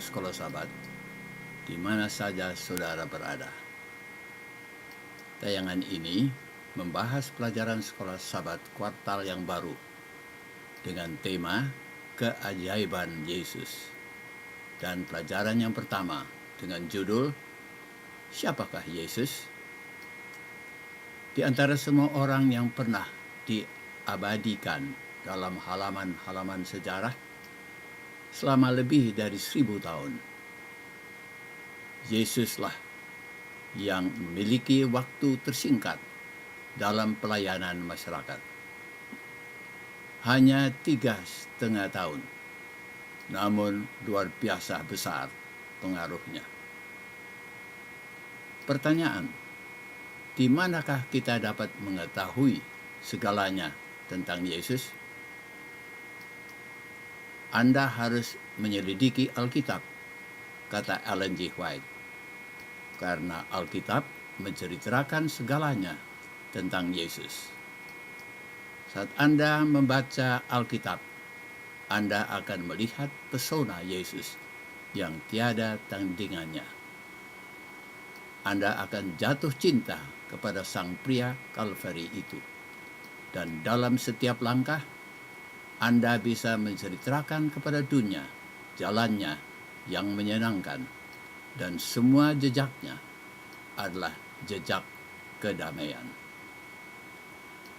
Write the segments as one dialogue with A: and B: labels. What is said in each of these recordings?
A: Sekolah Sabat, di mana saja saudara berada. Tayangan ini membahas pelajaran Sekolah Sabat kuartal yang baru dengan tema Keajaiban Yesus. Dan pelajaran yang pertama dengan judul Siapakah Yesus? Di antara semua orang yang pernah diabadikan dalam halaman-halaman sejarah selama lebih dari 1000 tahun, Yesuslah yang memiliki waktu tersingkat dalam pelayanan masyarakat. Hanya 3,5 tahun, namun luar biasa besar pengaruhnya. Pertanyaan, di manakah kita dapat mengetahui segalanya tentang Yesus? Anda harus menyelidiki Alkitab, kata Ellen G. White, karena Alkitab menceritakan segalanya tentang Yesus. Saat Anda membaca Alkitab, Anda akan melihat pesona Yesus yang tiada tandingannya. Anda akan jatuh cinta kepada sang pria Kalvari itu. Dan dalam setiap langkah, Anda bisa menceritakan kepada dunia jalannya yang menyenangkan, dan semua jejaknya adalah jejak kedamaian.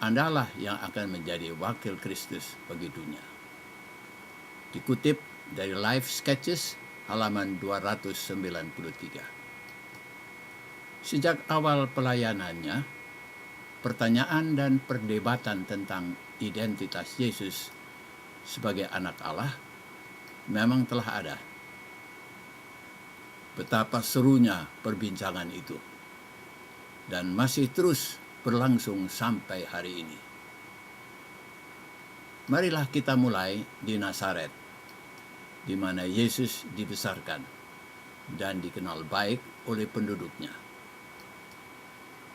A: Andalah yang akan menjadi wakil Kristus bagi dunia. Dikutip dari Life Sketches halaman 293. Sejak awal pelayanannya, pertanyaan dan perdebatan tentang identitas Yesus sebagai anak Allah memang telah ada. Betapa serunya perbincangan itu, dan masih terus berlangsung sampai hari ini. Marilah kita mulai di Nazaret, di mana Yesus dibesarkan dan dikenal baik oleh penduduknya.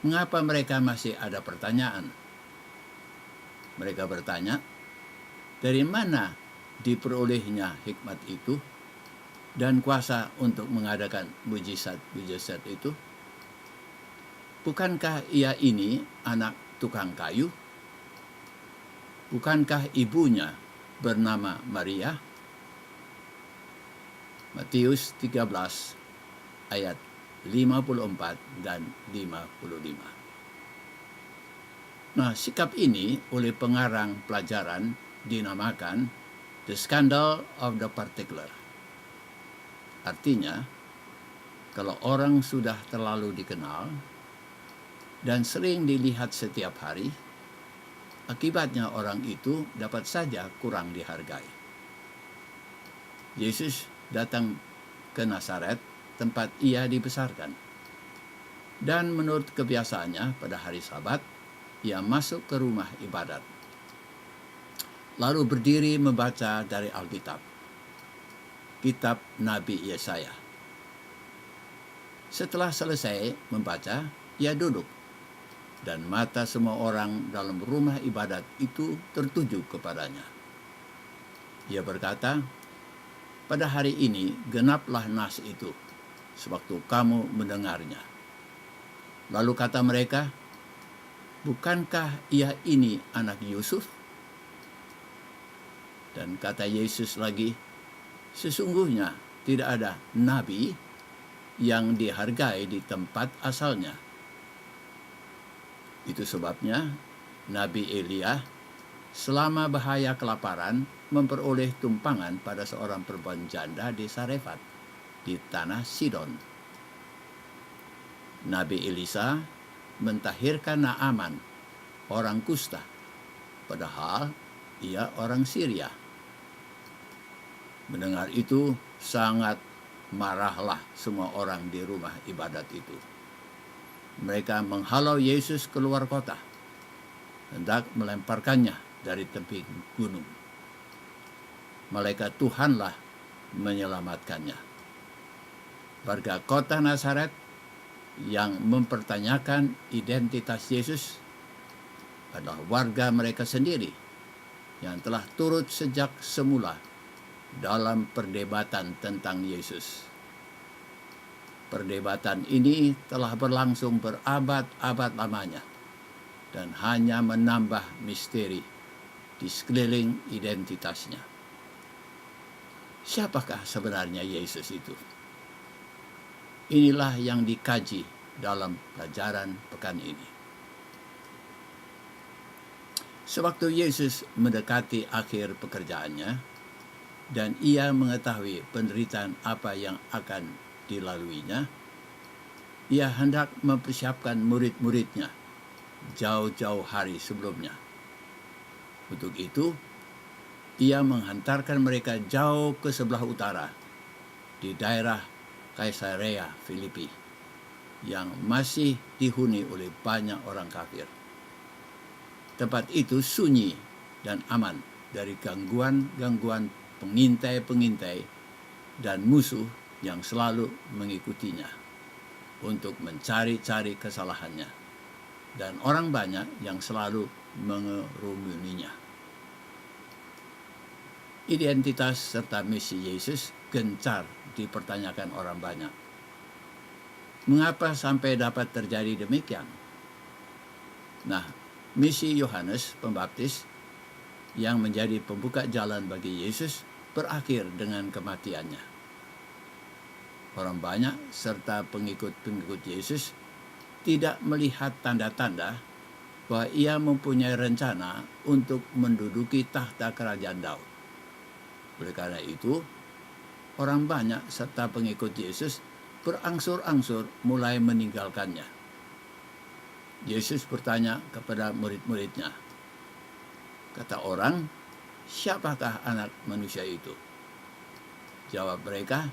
A: Mengapa mereka masih ada pertanyaan? Mereka bertanya, dari mana diperolehnya hikmat itu dan kuasa untuk mengadakan mujizat-mujizat itu? Bukankah ia ini anak tukang kayu? Bukankah ibunya bernama Maria? Matius 13 ayat 54 dan 55. Nah, sikap ini oleh pengarang pelajaran dinamakan The Scandal of the Particular. Artinya, kalau orang sudah terlalu dikenal dan sering dilihat setiap hari, akibatnya orang itu dapat saja kurang dihargai. Yesus datang ke Nazaret, tempat ia dibesarkan. Dan menurut kebiasaannya pada hari Sabat, ia masuk ke rumah ibadat, lalu berdiri membaca dari Alkitab, kitab Nabi Yesaya. Setelah selesai membaca, ia duduk, dan mata semua orang dalam rumah ibadat itu tertuju kepadanya. Ia berkata, pada hari ini genaplah nas itu, sewaktu kamu mendengarnya. Lalu kata mereka, bukankah ia ini anak Yusuf? Dan kata Yesus lagi, sesungguhnya tidak ada nabi yang dihargai di tempat asalnya. Itu sebabnya Nabi Elia selama bahaya kelaparan memperoleh tumpangan pada seorang perempuan janda di Sarefat, di tanah Sidon. Nabi Elisa mentahirkan Naaman, orang Kusta, padahal ia orang Syria. Mendengar itu, sangat marahlah semua orang di rumah ibadat itu. Mereka menghalau Yesus keluar kota, hendak melemparkannya dari tebing gunung. Malaikat Tuhanlah menyelamatkannya. Warga kota Nazaret yang mempertanyakan identitas Yesus adalah warga mereka sendiri yang telah turut sejak semula dalam perdebatan tentang Yesus. Perdebatan ini telah berlangsung berabad-abad lamanya dan hanya menambah misteri di sekeliling identitasnya. Siapakah sebenarnya Yesus itu? Inilah yang dikaji dalam pelajaran pekan ini. Sewaktu Yesus mendekati akhir pekerjaannya dan ia mengetahui penderitaan apa yang akan dilaluinya, ia hendak mempersiapkan murid-muridnya jauh-jauh hari sebelumnya. Untuk itu, ia menghantarkan mereka jauh ke sebelah utara di daerah Kaisarea Filipi yang masih dihuni oleh banyak orang kafir. Tempat itu sunyi dan aman dari gangguan-gangguan pengintai-pengintai dan musuh yang selalu mengikutinya untuk mencari-cari kesalahannya, dan orang banyak yang selalu mengerumuninya. Identitas serta misi Yesus gencar dipertanyakan orang banyak. Mengapa sampai dapat terjadi demikian? Nah, misi Yohanes Pembaptis yang menjadi pembuka jalan bagi Yesus berakhir dengan kematiannya. Orang banyak serta pengikut-pengikut Yesus tidak melihat tanda-tanda bahwa ia mempunyai rencana untuk menduduki tahta kerajaan Daud. Oleh karena itu, orang banyak serta pengikut Yesus berangsur-angsur mulai meninggalkannya. Yesus bertanya kepada murid-muridnya, kata orang, siapakah anak manusia itu? Jawab mereka,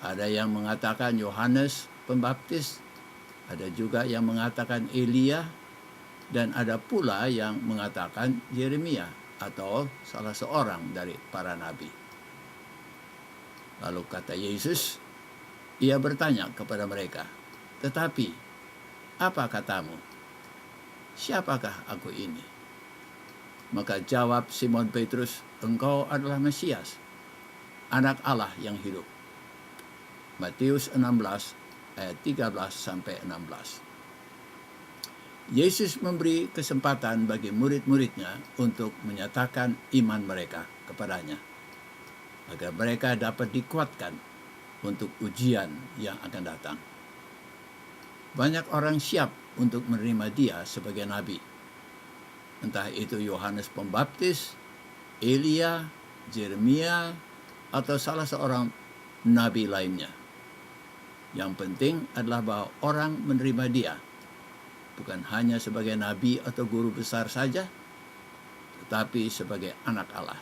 A: ada yang mengatakan Yohanes Pembaptis, ada juga yang mengatakan Elia, dan ada pula yang mengatakan Yeremia atau salah seorang dari para nabi. Lalu kata Yesus, ia bertanya kepada mereka, tetapi apa katamu? Siapakah aku ini? Maka jawab Simon Petrus, engkau adalah Mesias, anak Allah yang hidup. Matius 16 ayat 13-16. Yesus memberi kesempatan bagi murid-muridnya untuk menyatakan iman mereka kepadanya, agar mereka dapat dikuatkan untuk ujian yang akan datang. Banyak orang siap untuk menerima dia sebagai nabi. Entah itu Yohanes Pembaptis, Elia, Yeremia, atau salah seorang nabi lainnya. Yang penting adalah bahwa orang menerima dia, bukan hanya sebagai nabi atau guru besar saja, tetapi sebagai anak Allah.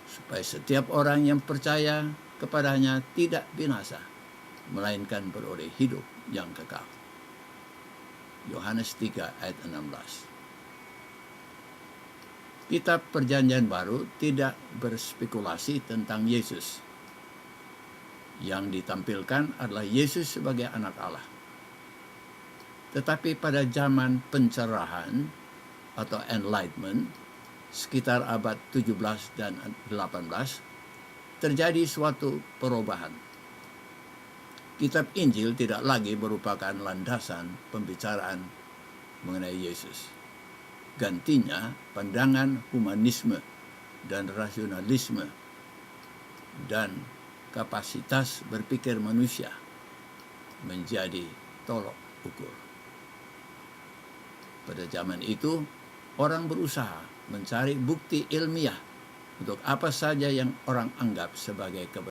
A: Supaya setiap orang yang percaya kepadanya tidak binasa, melainkan beroleh hidup yang kekal. Yohanes 3 ayat 16. Kitab Perjanjian Baru tidak berspekulasi tentang Yesus. Yang ditampilkan adalah Yesus sebagai anak Allah. Tetapi pada zaman pencerahan atau Enlightenment, sekitar abad 17 dan 18, terjadi suatu perubahan. Kitab Injil tidak lagi merupakan landasan pembicaraan mengenai Yesus. Gantinya, pandangan humanisme dan rasionalisme dan kapasitas berpikir manusia menjadi tolok ukur. Pada zaman itu, orang berusaha mencari bukti ilmiah untuk apa saja yang orang anggap sebagai kebenaran.